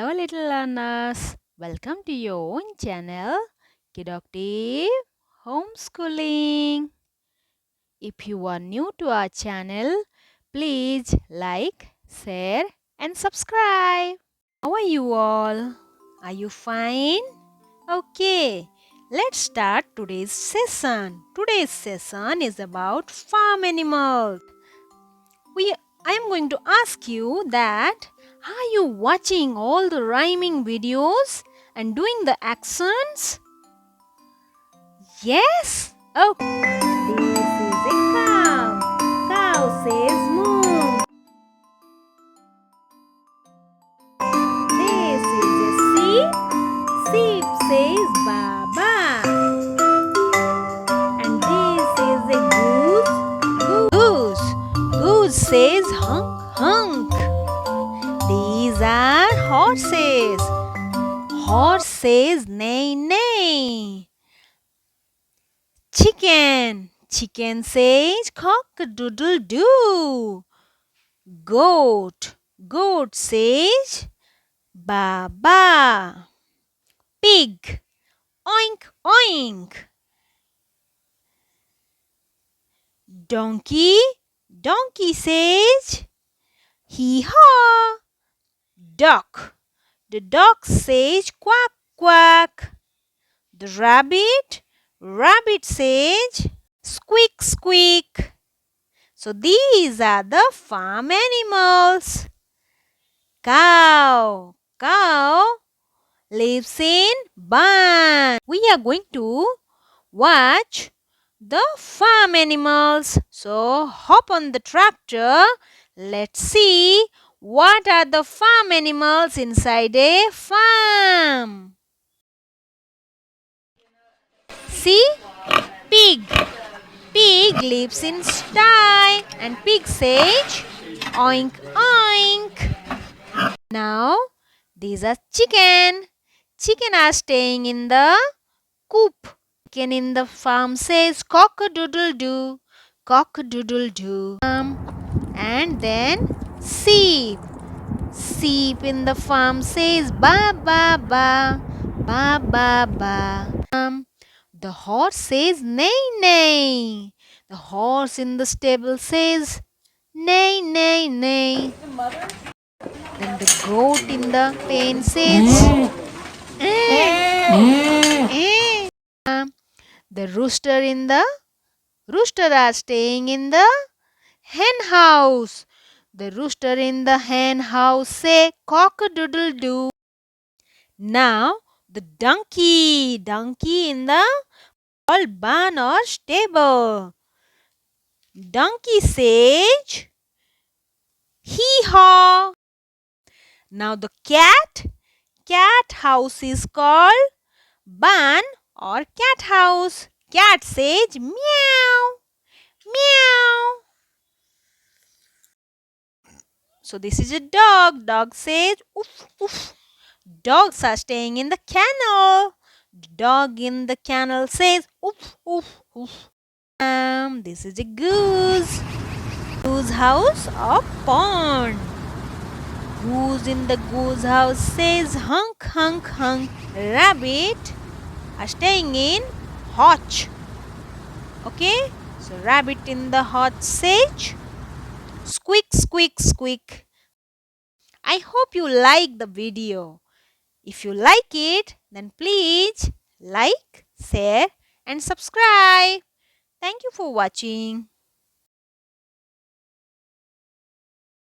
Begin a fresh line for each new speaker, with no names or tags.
Hello, little learners. Welcome to your own channel, Kiddoctive Homeschooling. If you are new to our channel, please like, share, and subscribe. How are you all? Are you fine? Okay, let's start today's session. Today's session is about farm animals. I am going to ask you that are you watching all the rhyming videos and doing the actions? Yes? Oh, this is a cow. Cow says moo. This is a sheep. Sheep says baa baa. And this is a goose. Goose says honk honk. These are horses. Horse says neigh neigh. Chicken says cock-a-doodle-doo. Goat says ba ba. Pig, oink oink. Donkey says hee haw. The duck says quack quack. The rabbit says squeak squeak. So these are the farm animals. Cow lives in barn. We are going to watch the farm animals. So hop on the tractor. Let's see what are the farm animals inside a farm. See, pig. Pig lives in sty and pig says oink oink. Now these are chicken. Chicken are staying in the coop. Chicken in the farm says cock-a-doodle-doo. Cock-a-doodle-doo. And then sheep. Sheep in the farm says ba ba ba. Ba ba ba. The horse says neigh neigh. The horse in the stable says neigh neigh neigh. Then the goat in the pen says the rooster are staying in the hen house. The rooster in the hen house say cock-a-doodle-doo. Now the donkey in the barn or stable. Donkey says hee haw. Now the cat house is called barn or cat house. Cat says meow meow. So this is a dog. Dog says oof oof. Dogs are staying in the kennel. Dog in the kennel says oof oof oof. This is a goose. Goose house or pond. Goose in the goose house says hunk hunk hunk. Rabbit are staying in hutch. Okay, so rabbit in the hutch says squeak squeak squeak. I hope you like the video. If you like it, then please like, share and subscribe. Thank you for watching.